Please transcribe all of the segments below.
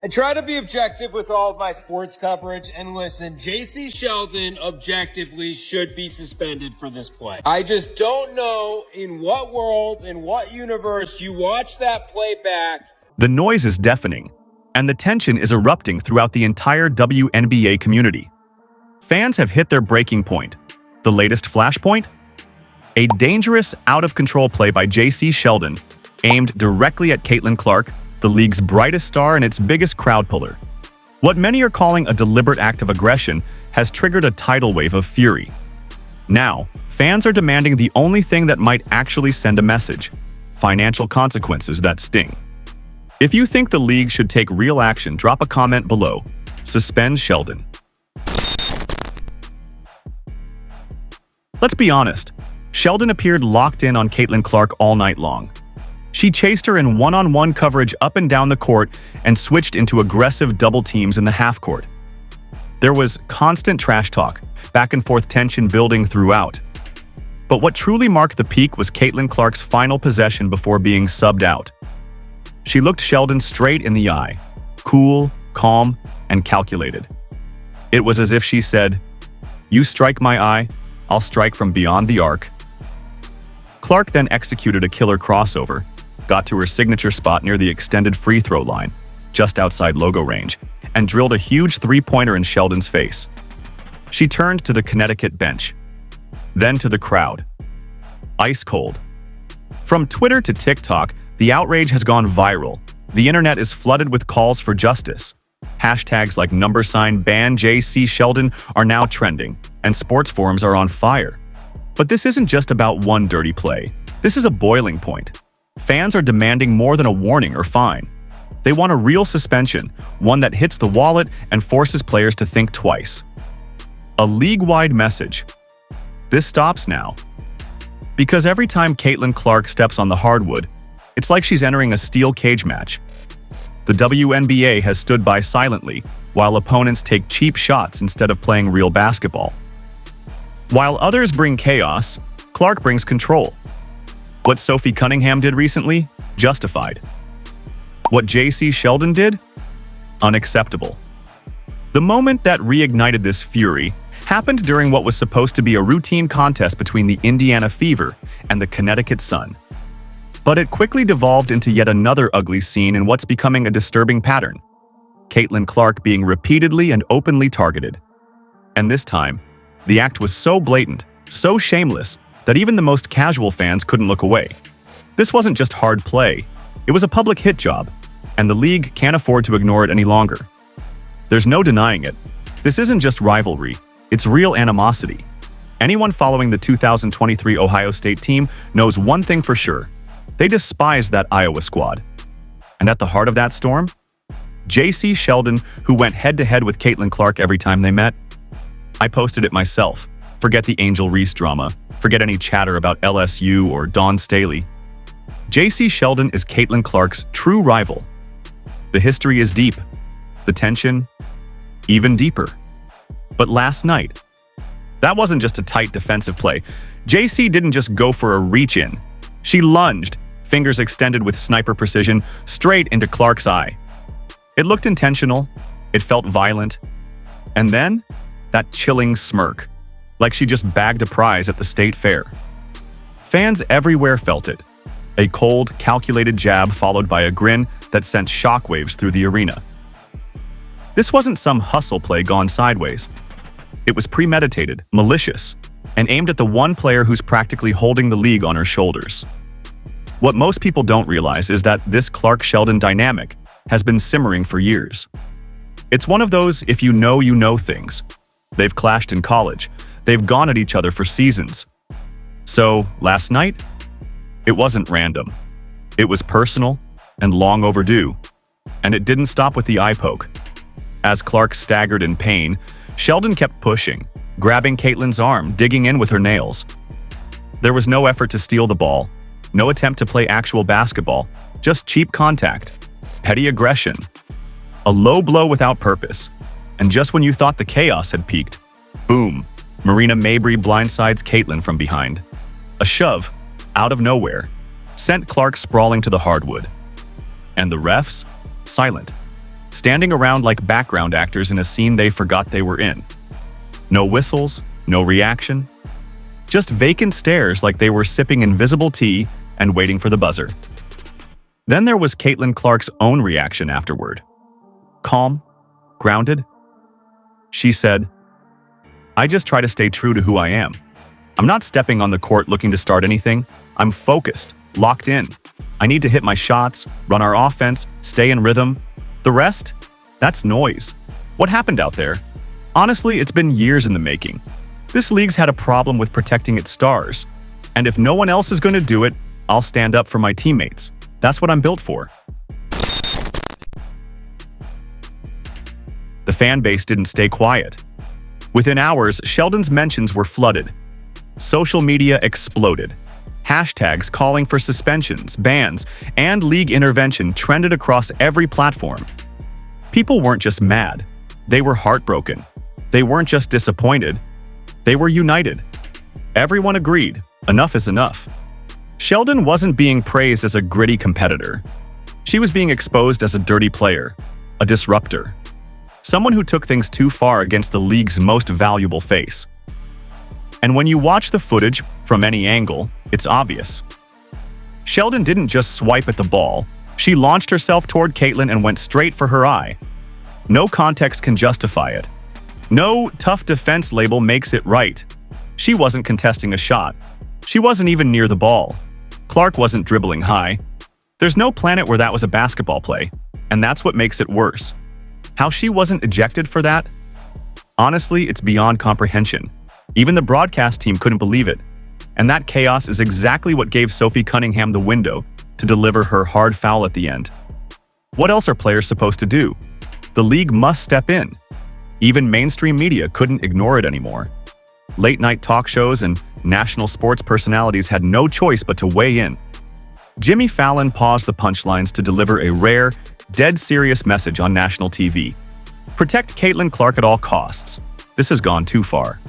I try to be objective with all of my sports coverage, and listen, Jacy Sheldon objectively should be suspended for this play. I just don't know in what world, in what universe you watch that play back. The noise is deafening, and the tension is erupting throughout the entire WNBA community. Fans have hit their breaking point. The latest flashpoint? A dangerous, out-of-control play by Jacy Sheldon, aimed directly at Caitlin Clark, the league's brightest star and its biggest crowd puller. What many are calling a deliberate act of aggression has triggered a tidal wave of fury. Now, fans are demanding the only thing that might actually send a message: financial consequences that sting. If you think the league should take real action, drop a comment below. Suspend Sheldon. Let's be honest, Sheldon appeared locked in on Caitlin Clark all night long. She chased her in one-on-one coverage up and down the court and switched into aggressive double teams in the half court. There was constant trash talk, back-and-forth tension building throughout. But what truly marked the peak was Caitlin Clark's final possession before being subbed out. She looked Sheldon straight in the eye, cool, calm, and calculated. It was as if she said, "You strike my eye, I'll strike from beyond the arc." Clark then executed a killer crossover, got to her signature spot near the extended free throw line, just outside logo range, and drilled a huge three-pointer in Sheldon's face. She turned to the Connecticut bench, then to the crowd. Ice cold. From Twitter to TikTok, the outrage has gone viral. The internet is flooded with calls for justice. Hashtags like #ban Jacy Sheldon are now trending, and sports forums are on fire. But this isn't just about one dirty play. This is a boiling point. Fans are demanding more than a warning or fine. They want a real suspension, one that hits the wallet and forces players to think twice. A league-wide message. This stops now. Because every time Caitlin Clark steps on the hardwood, it's like she's entering a steel cage match. The WNBA has stood by silently while opponents take cheap shots instead of playing real basketball. While others bring chaos, Clark brings control. What Sophie Cunningham did recently? Justified. What Jacy Sheldon did? Unacceptable. The moment that reignited this fury happened during what was supposed to be a routine contest between the Indiana Fever and the Connecticut Sun. But it quickly devolved into yet another ugly scene in what's becoming a disturbing pattern: Caitlin Clark being repeatedly and openly targeted. And this time, the act was so blatant, so shameless, that even the most casual fans couldn't look away. This wasn't just hard play, it was a public hit job, and the league can't afford to ignore it any longer. There's no denying it. This isn't just rivalry, it's real animosity. Anyone following the 2023 Ohio State team knows one thing for sure: they despise that Iowa squad. And at the heart of that storm? Jacy Sheldon, who went head-to-head with Caitlin Clark every time they met. I posted it myself. Forget the Angel Reese drama. Forget any chatter about LSU or Dawn Staley. Jacy Sheldon is Caitlin Clark's true rival. The history is deep. The tension, even deeper. But last night, that wasn't just a tight defensive play. Jacy didn't just go for a reach-in. She lunged, fingers extended with sniper precision, straight into Clark's eye. It looked intentional. It felt violent. And then, that chilling smirk, like she just bagged a prize at the state fair. Fans everywhere felt it. A cold, calculated jab followed by a grin that sent shockwaves through the arena. This wasn't some hustle play gone sideways. It was premeditated, malicious, and aimed at the one player who's practically holding the league on her shoulders. What most people don't realize is that this Clark-Sheldon dynamic has been simmering for years. It's one of those if you know things. They've clashed in college. They've gone at each other for seasons. So, last night, it wasn't random. It was personal and long overdue. And it didn't stop with the eye poke. As Clark staggered in pain, Sheldon kept pushing, grabbing Caitlin's arm, digging in with her nails. There was no effort to steal the ball, no attempt to play actual basketball, just cheap contact, petty aggression, a low blow without purpose. And just when you thought the chaos had peaked, boom, Marina Mabrey blindsides Caitlin from behind. A shove, out of nowhere, sent Clark sprawling to the hardwood. And the refs? Silent. standing around like background actors in a scene they forgot they were in. No whistles, no reaction. Just vacant stares like they were sipping invisible tea and waiting for the buzzer. Then there was Caitlin Clark's own reaction afterward. Calm, grounded. She said, "I just try to stay true to who I am. I'm not stepping on the court looking to start anything. I'm focused, locked in. I need to hit my shots, run our offense, stay in rhythm. The rest? That's noise. What happened out there? Honestly, it's been years in the making. This league's had a problem with protecting its stars. And if no one else is going to do it, I'll stand up for my teammates. That's what I'm built for." The fan base didn't stay quiet. Within hours, Sheldon's mentions were flooded. Social media exploded. Hashtags calling for suspensions, bans, and league intervention trended across every platform. People weren't just mad. They were heartbroken. They weren't just disappointed. They were united. Everyone agreed, enough is enough. Sheldon wasn't being praised as a gritty competitor. She was being exposed as a dirty player, a disruptor. Someone who took things too far against the league's most valuable face. And when you watch the footage from any angle, it's obvious. Sheldon didn't just swipe at the ball. She launched herself toward Caitlin and went straight for her eye. No context can justify it. No tough defense label makes it right. She wasn't contesting a shot. She wasn't even near the ball. Clark wasn't dribbling high. There's no planet where that was a basketball play, and that's what makes it worse. How she wasn't ejected for that? Honestly, it's beyond comprehension. Even the broadcast team couldn't believe it. And that chaos is exactly what gave Sophie Cunningham the window to deliver her hard foul at the end. What else are players supposed to do? The league must step in. Even mainstream media couldn't ignore it anymore. Late-night talk shows and national sports personalities had no choice but to weigh in. Jimmy Fallon paused the punchlines to deliver a rare, dead-serious message on national TV. Protect Caitlin Clark at all costs. This has gone too far.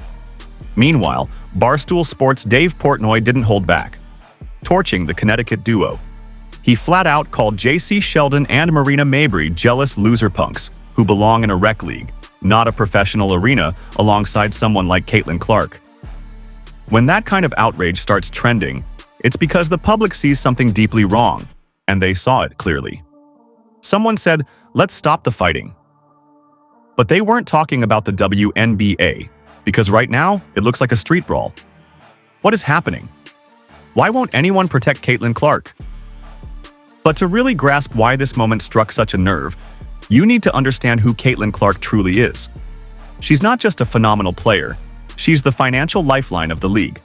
Meanwhile, Barstool Sports' Dave Portnoy didn't hold back, torching the Connecticut duo. He flat-out called Jacy Sheldon and Marina Mabrey jealous loser punks who belong in a rec league, not a professional arena alongside someone like Caitlin Clark. When that kind of outrage starts trending, it's because the public sees something deeply wrong, and they saw it clearly. Someone said, "Let's stop the fighting." But they weren't talking about the WNBA, because right now, it looks like a street brawl. What is happening? Why won't anyone protect Caitlin Clark? But to really grasp why this moment struck such a nerve, you need to understand who Caitlin Clark truly is. She's not just a phenomenal player, she's the financial lifeline of the league.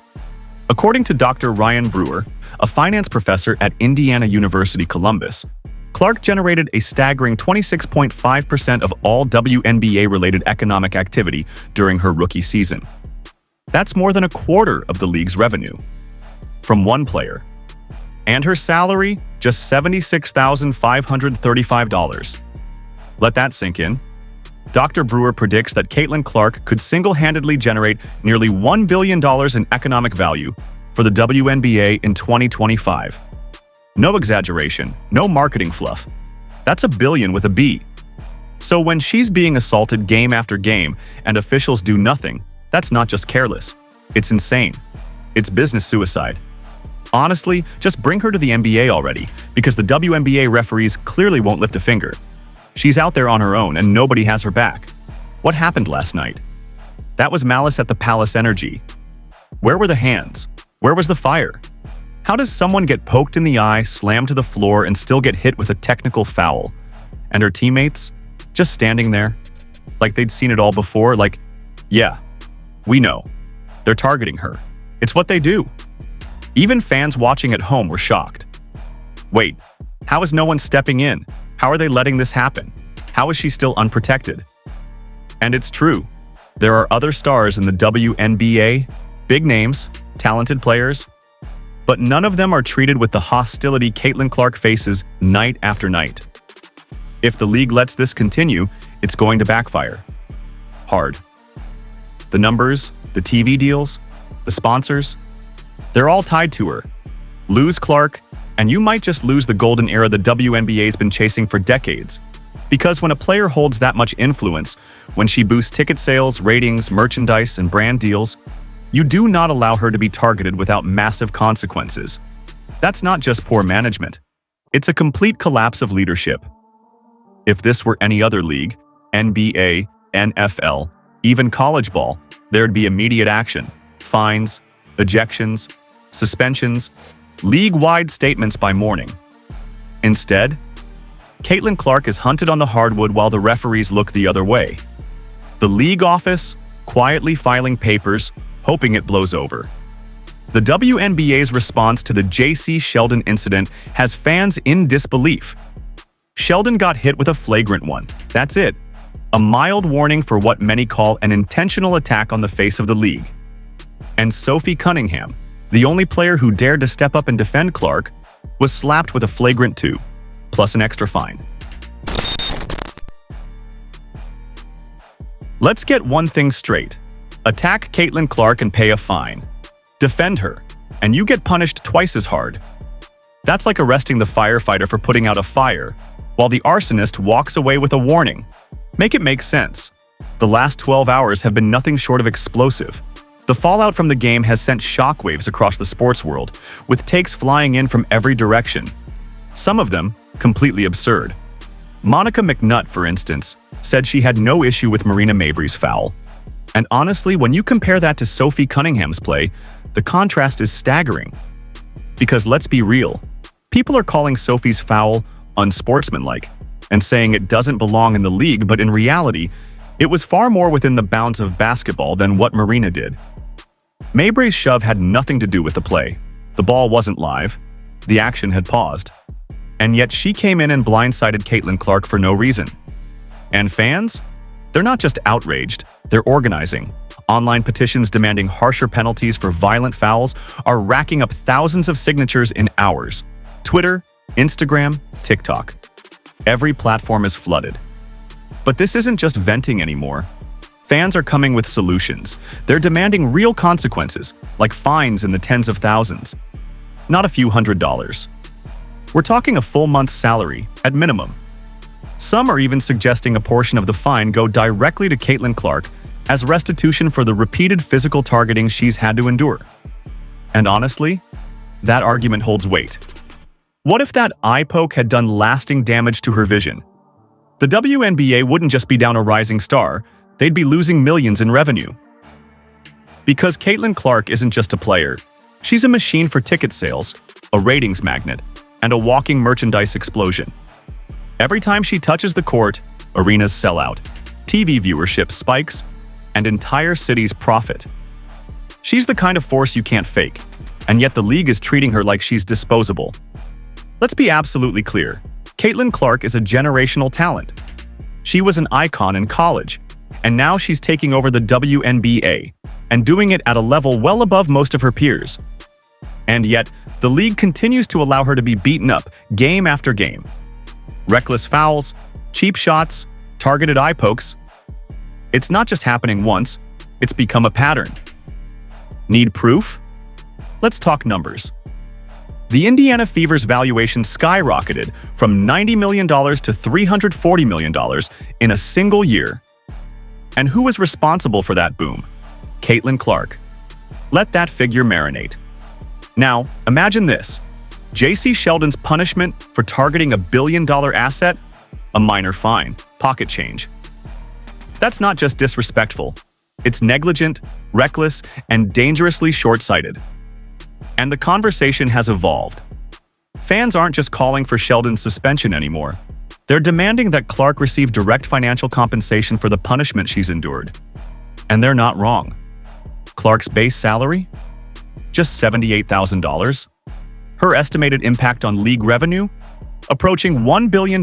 According to Dr. Ryan Brewer, a finance professor at Indiana University Columbus, Clark generated a staggering 26.5% of all WNBA-related economic activity during her rookie season. That's more than a quarter of the league's revenue. From one player. And her salary, just $76,535. Let that sink in. Dr. Brewer predicts that Caitlin Clark could single-handedly generate nearly $1 billion in economic value for the WNBA in 2025. No exaggeration, no marketing fluff. That's a billion with a B. So when she's being assaulted game after game and officials do nothing, that's not just careless. It's insane. It's business suicide. Honestly, just bring her to the NBA already, because the WNBA referees clearly won't lift a finger. She's out there on her own and nobody has her back. What happened last night? That was malice at the Palace Energy. Where were the hands? Where was the fire? How does someone get poked in the eye, slammed to the floor, and still get hit with a technical foul? And her teammates? Just standing there? Like they'd seen it all before? Like, yeah, we know. They're targeting her. It's what they do. Even fans watching at home were shocked. Wait, how is no one stepping in? How are they letting this happen? How is she still unprotected? And it's true. There are other stars in the WNBA, big names, talented players, but none of them are treated with the hostility Caitlin Clark faces night after night. If the league lets this continue, it's going to backfire. Hard. The numbers, the TV deals, the sponsors, they're all tied to her. Lose Clark, and you might just lose the golden era the WNBA's been chasing for decades. Because when a player holds that much influence, when she boosts ticket sales, ratings, merchandise, and brand deals, you do not allow her to be targeted without massive consequences. That's not just poor management. It's a complete collapse of leadership. If this were any other league, NBA, NFL, even college ball, there'd be immediate action, fines, ejections, suspensions, league-wide statements by morning. Instead, Caitlin Clark is hunted on the hardwood while the referees look the other way. The league office, quietly filing papers, hoping it blows over. The WNBA's response to the Jacy Sheldon incident has fans in disbelief. Sheldon got hit with a flagrant one. That's it. A mild warning for what many call an intentional attack on the face of the league. And Sophie Cunningham, the only player who dared to step up and defend Clark, was slapped with a flagrant 2, plus an extra fine. Let's get one thing straight. Attack Caitlin Clark and pay a fine. Defend her, and you get punished twice as hard. That's like arresting the firefighter for putting out a fire, while the arsonist walks away with a warning. Make it make sense. The last 12 hours have been nothing short of explosive. The fallout from the game has sent shockwaves across the sports world, with takes flying in from every direction. Some of them completely absurd. Monica McNutt, for instance, said she had no issue with Marina Mabrey's foul. And honestly, when you compare that to Sophie Cunningham's play, the contrast is staggering. Because let's be real, people are calling Sophie's foul unsportsmanlike and saying it doesn't belong in the league, but in reality, it was far more within the bounds of basketball than what Marina did. Mabrey's shove had nothing to do with the play. The ball wasn't live. The action had paused. And yet she came in and blindsided Caitlin Clark for no reason. And fans? They're not just outraged, they're organizing. Online petitions demanding harsher penalties for violent fouls are racking up thousands of signatures in hours. Twitter, Instagram, TikTok. Every platform is flooded. But this isn't just venting anymore. Fans are coming with solutions. They're demanding real consequences, like fines in the tens of thousands. Not a few $100s. We're talking a full month's salary, at minimum. Some are even suggesting a portion of the fine go directly to Caitlin Clark as restitution for the repeated physical targeting she's had to endure. And honestly, that argument holds weight. What if that eye poke had done lasting damage to her vision? The WNBA wouldn't just be down a rising star, they'd be losing millions in revenue. Because Caitlin Clark isn't just a player. She's a machine for ticket sales, a ratings magnet, and a walking merchandise explosion. Every time she touches the court, arenas sell out, TV viewership spikes, and entire cities profit. She's the kind of force you can't fake, and yet the league is treating her like she's disposable. Let's be absolutely clear. Caitlin Clark is a generational talent. She was an icon in college, and now she's taking over the WNBA, and doing it at a level well above most of her peers. And yet, the league continues to allow her to be beaten up game after game. Reckless fouls, cheap shots, targeted eye pokes. It's not just happening once, it's become a pattern. Need proof? Let's talk numbers. The Indiana Fever's valuation skyrocketed from $90 million to $340 million in a single year. And who was responsible for that boom? Caitlin Clark. Let that figure marinate. Now, imagine this. Jacy Sheldon's punishment for targeting a billion-dollar asset? A minor fine, pocket change. That's not just disrespectful. It's negligent, reckless, and dangerously short-sighted. And the conversation has evolved. Fans aren't just calling for Sheldon's suspension anymore. They're demanding that Clark receive direct financial compensation for the punishment she's endured. And they're not wrong. Clark's base salary? Just $78,000. Her estimated impact on league revenue? Approaching $1 billion.